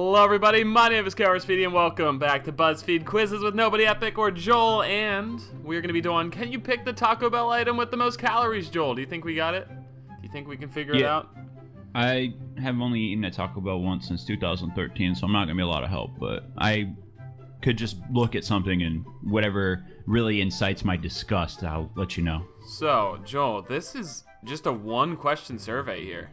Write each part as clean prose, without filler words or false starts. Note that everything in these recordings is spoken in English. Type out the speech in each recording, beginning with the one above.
Hello everybody, my name is Buzzfeed and welcome back to Buzzfeed Quizzes with Nobody Epic or Joel, and we're going to be doing, can you pick the Taco Bell item with the most calories, Joel? Do you think we got it? Do you think we can figure it out? I have only eaten at Taco Bell once since 2013, so I'm not going to be a lot of help, but I could just look at something and whatever really incites my disgust, I'll let you know. So, Joel, this is just a one-question survey here.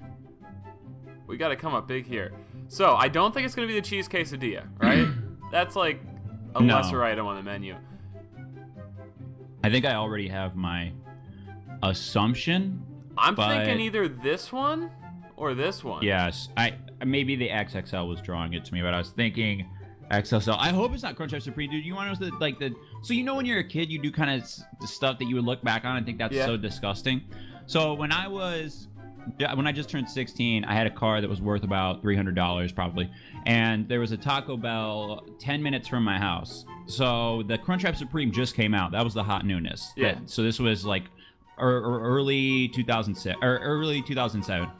We got to come up big here. So, I don't think it's going to be the cheese quesadilla, right? That's like a lesser item on the menu. I think I already have my assumption. I'm thinking either this one or this one. Yes, maybe the XXL was drawing it to me, but I was thinking XXL. I hope it's not Crunchwrap Supreme, dude. You want to know so you know when you're a kid, you do kind of the stuff that you would look back on and think that's so disgusting. So when I just turned 16, I had a car that was worth about $300 probably, and there was a Taco Bell 10 minutes from my house. So the Crunchwrap Supreme just came out. That was the hot newness. Yeah. So this was like early 2006 or early 2007.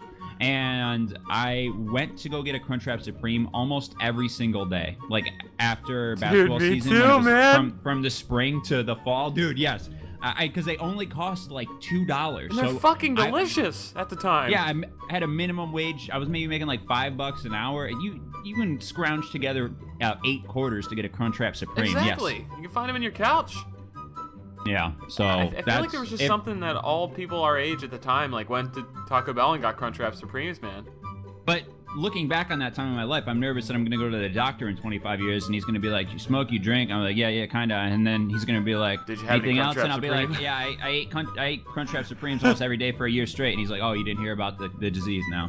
And I went to go get a Crunchwrap Supreme almost every single day, like after basketball season. Too, man. From the spring to the fall, dude. Yes, because they only cost like $2. And they're fucking delicious at the time. Yeah, I had a minimum wage. I was maybe making like $5 an hour, and you can scrounge together 8 quarters to get a Crunchwrap Supreme. Exactly. Yes. You can find them in your couch. Yeah, so I feel like there was just something that all people our age at the time like went to Taco Bell and got Crunchwrap Supremes, man. But looking back on that time in my life, I'm nervous that I'm gonna go to the doctor in 25 years and he's gonna be like, "You smoke, you drink." I'm like, "Yeah, kinda," and then he's gonna be like, "Did you have anything else?" And I'll Supreme? be like, "Yeah, I ate Crunchwrap Supremes almost every day for a year straight." And he's like, "Oh, you didn't hear about the disease now?"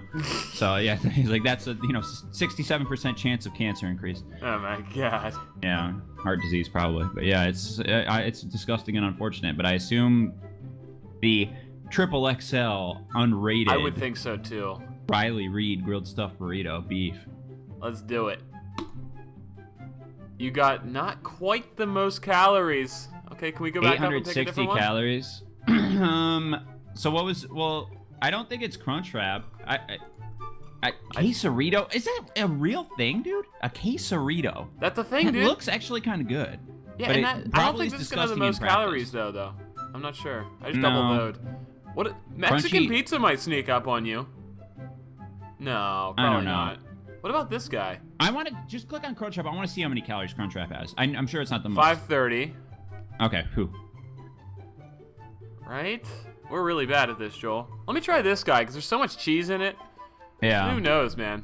So yeah, he's like, "That's a 67% chance of cancer increase." Oh my god. Yeah, heart disease probably, but yeah, it's disgusting and unfortunate. But I assume the triple XL unrated. I would think so too. Riley Reed grilled stuffed burrito beef. Let's do it. You got not quite the most calories. Okay, can we go back up and pick a different one? 860 calories. So what was? Well, I don't think it's Crunchwrap. Quesarito? Is that a real thing, dude? A quesarito? That's a thing, dude. It looks actually kind of good. Yeah, and I don't think this is gonna have the most calories though. I'm not sure. I just double load. What? Mexican pizza might sneak up on you. No, probably not. What about this guy? I want to just click on Crunchwrap. I want to see how many calories Crunchwrap has. I'm sure it's not the most. 530. Okay, who? Right? We're really bad at this, Joel. Let me try this guy, because there's so much cheese in it. Yeah. Who knows, man?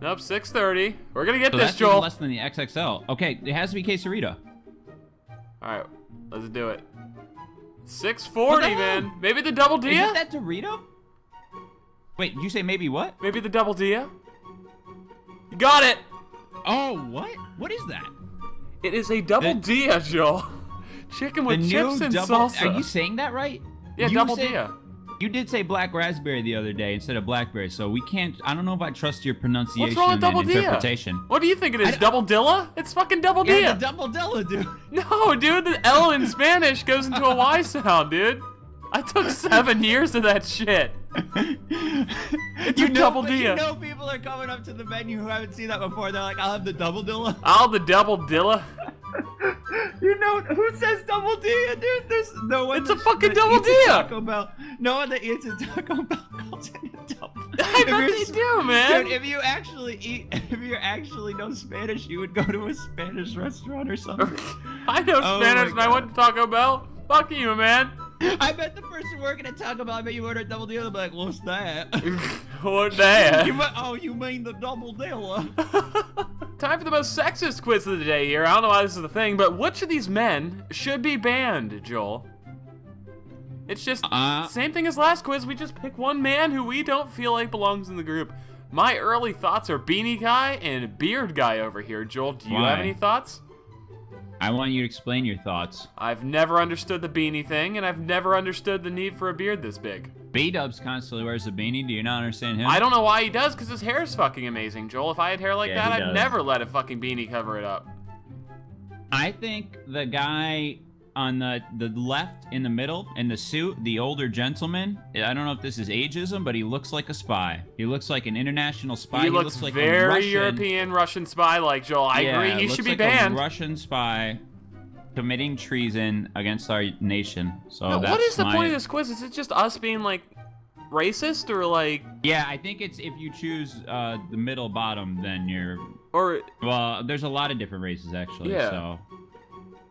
Nope, 630. We're going to get so this, that's Joel. Even less than the XXL. Okay, it has to be quesarito. All right, let's do it. 640, man. Maybe the double dia? Is that Dorito? Wait, did you say maybe what? Maybe the double dia? You got it! Oh, what? What is that? It is a double dia, Joel. Chicken with chips and salsa. Are you saying that right? Yeah, double dia. You did say black raspberry the other day instead of blackberry, so we can't. I don't know if I trust your pronunciation What's wrong with double and dia? interpretation. What do you think it is? Double dilla? It's fucking double dia. Yeah, the double dilla, dude. No, dude, the L in Spanish goes into a Y sound, dude. I took 7 years of that shit. It's a double dia. You know people are coming up to the menu who haven't seen that before. They're like, "I'll have the double dilla." I'll have the double dilla. You know who says double dia, dude? There's no one. It's a fucking double dia. Taco Bell. No one that eats a Taco Bell calls it a double. I bet they do, man. Dude, if you actually know Spanish, you would go to a Spanish restaurant or something. I know Spanish, and I went to Taco Bell. Fuck you, man. I bet the person working at Taco Bell, I bet you order a double deal, they'll be like, "What's that?" What's that? You mean the double deal? Time for the most sexist quiz of the day here. I don't know why this is a thing, but which of these men should be banned, Joel? It's just same thing as last quiz. We just pick one man who we don't feel like belongs in the group. My early thoughts are Beanie Guy and Beard Guy over here. Joel, do you have any thoughts? I want you to explain your thoughts. I've never understood the beanie thing, and I've never understood the need for a beard this big. B-Dubs constantly wears a beanie. Do you not understand him? I don't know why he does, because his hair is fucking amazing, Joel. If I had hair like that, I'd never let a fucking beanie cover it up. I think the guy on the left in the middle in the suit, the older gentleman. I don't know if this is ageism, but he looks like a spy. He looks like an international spy. He looks like very a Russian, European Russian spy, like Joel. I agree. He should be banned. A Russian spy committing treason against our nation. So now, what is the point of this quiz? Is it just us being like racist or like? Yeah, I think it's if you choose the middle bottom, then you're. Or well, there's a lot of different races actually. Yeah. So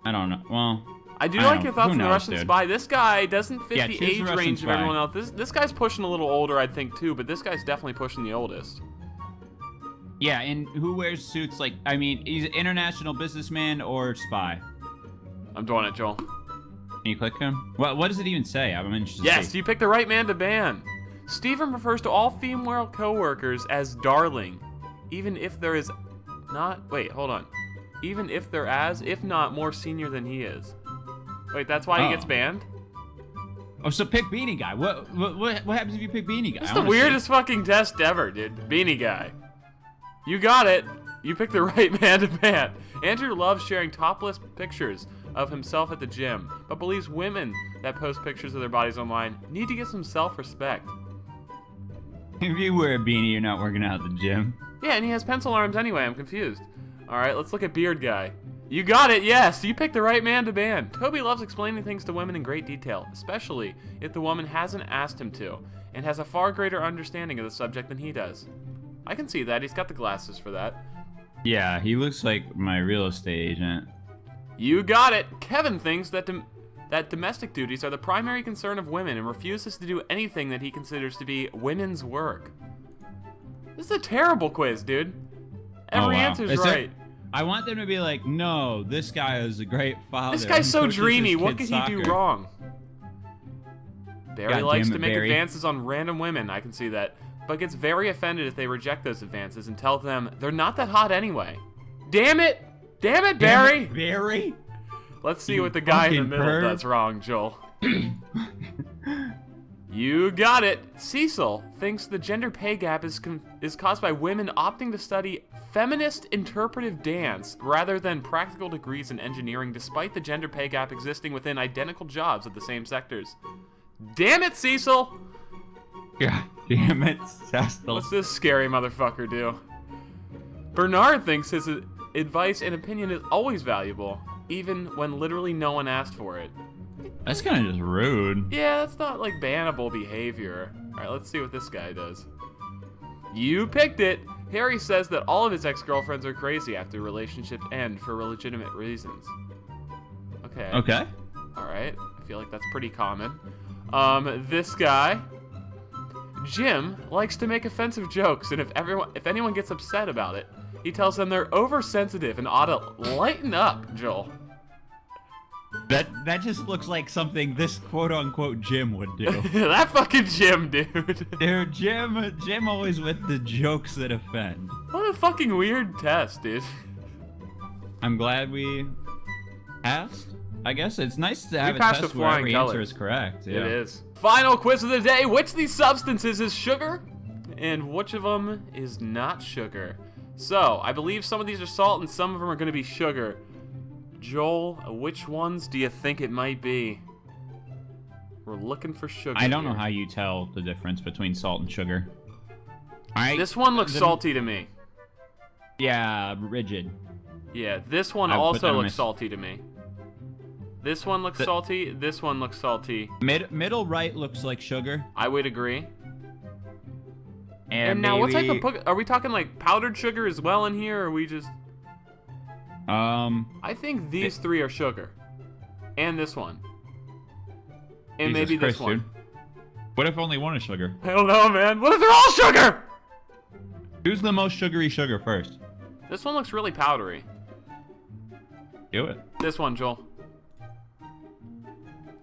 I don't know. Well. I do like your thoughts on the Russian spy. This guy doesn't fit the age range of everyone else. This guy's pushing a little older, I think, too, but this guy's definitely pushing the oldest. Yeah, and who wears suits like, I mean, he's an international businessman or spy? I'm doing it, Joel. Can you click him? What does it even say? I'm interested to Yes, see. you picked the right man to ban. Stephen refers to all female co-workers as darling, even if there is not... Wait, hold on. Even if they're if not, more senior than he is. Wait, that's why he gets banned? Oh, so pick Beanie Guy. What happens if you pick Beanie Guy? It's the weirdest fucking test ever, dude. Beanie Guy. You got it. You picked the right man to ban. Andrew loves sharing topless pictures of himself at the gym, but believes women that post pictures of their bodies online need to get some self-respect. If you wear a beanie, you're not working out at the gym. Yeah, and he has pencil arms anyway. I'm confused. All right, let's look at Beard Guy. You got it, yes! You picked the right man to ban. Toby loves explaining things to women in great detail, especially if the woman hasn't asked him to, and has a far greater understanding of the subject than he does. I can see that. He's got the glasses for that. Yeah, he looks like my real estate agent. You got it! Kevin thinks that domestic duties are the primary concern of women and refuses to do anything that he considers to be women's work. This is a terrible quiz, dude. Every answer's right. I want them to be like, no, this guy is a great father. This guy's so dreamy. What could he do wrong? Barry likes to make advances on random women. I can see that. But gets very offended if they reject those advances and tell them they're not that hot anyway. Damn it! Damn it, Barry! Damn it, Barry! Let's see what the guy in the middle does wrong, Joel. You got it. Cecil thinks the gender pay gap is caused by women opting to study feminist interpretive dance rather than practical degrees in engineering, despite the gender pay gap existing within identical jobs at the same sectors. Damn it, Cecil! God damn it, Cecil. What's this scary motherfucker do? Bernard thinks his advice and opinion is always valuable, even when literally no one asked for it. That's kind of just rude. Yeah, that's not like bannable behavior. Alright, let's see what this guy does. You picked it! Harry says that all of his ex-girlfriends are crazy after relationships end for legitimate reasons. Okay. Okay. Alright, I feel like that's pretty common. This guy, Jim, likes to make offensive jokes, and if anyone gets upset about it, he tells them they're oversensitive and ought to lighten up, Joel. That just looks like something this quote-unquote Jim would do. That fucking Jim, dude. Dude, Jim always with the jokes that offend. What a fucking weird test, dude. I'm glad we passed. I guess it's nice to have a test where every answer is correct. Yeah. It is. Final quiz of the day. Which of these substances is sugar? And which of them is not sugar? So, I believe some of these are salt and some of them are going to be sugar. Joel, which ones do you think it might be? We're looking for sugar. I don't know how you tell the difference between salt and sugar. This one looks salty to me. Yeah, rigid. Yeah, this one also looks salty to me. This one looks salty. This one looks salty. Middle right looks like sugar. I would agree. And now, what type of... Are we talking like powdered sugar as well in here, or are we just... I think these three are sugar. And this one. And maybe this one. Dude. What if only one is sugar? I don't know, man. What if they're all sugar? Who's the most sugary sugar first? This one looks really powdery. Do it. This one, Joel.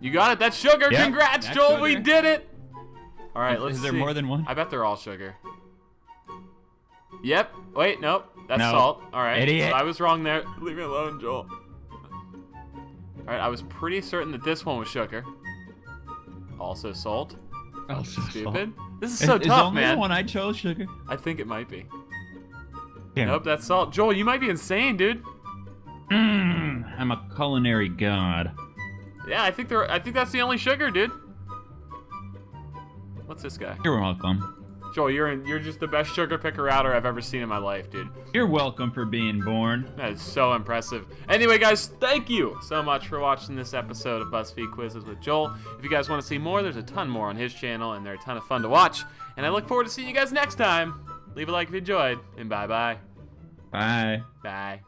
You got it. That's sugar. Yep, congrats, Joel. Sugar. We did it. All right, let's see. Is there more than one? I bet they're all sugar. Yep. Wait, nope. That's salt. All right. Idiot. I was wrong there. Leave me alone, Joel. All right, I was pretty certain that this one was sugar. Also salt. Also stupid. Salt. This is so tough, man. Is the one I chose sugar? I think it might be. Damn. Nope, that's salt. Joel, you might be insane, dude. I'm a culinary god. Yeah, I think that's the only sugar, dude. What's this guy? You're welcome. Joel, you're just the best sugar picker outer I've ever seen in my life, dude. You're welcome for being born. That is so impressive. Anyway, guys, thank you so much for watching this episode of Buzzfeed Quizzes with Joel. If you guys want to see more, there's a ton more on his channel, and they're a ton of fun to watch. And I look forward to seeing you guys next time. Leave a like if you enjoyed, and bye-bye. Bye. Bye.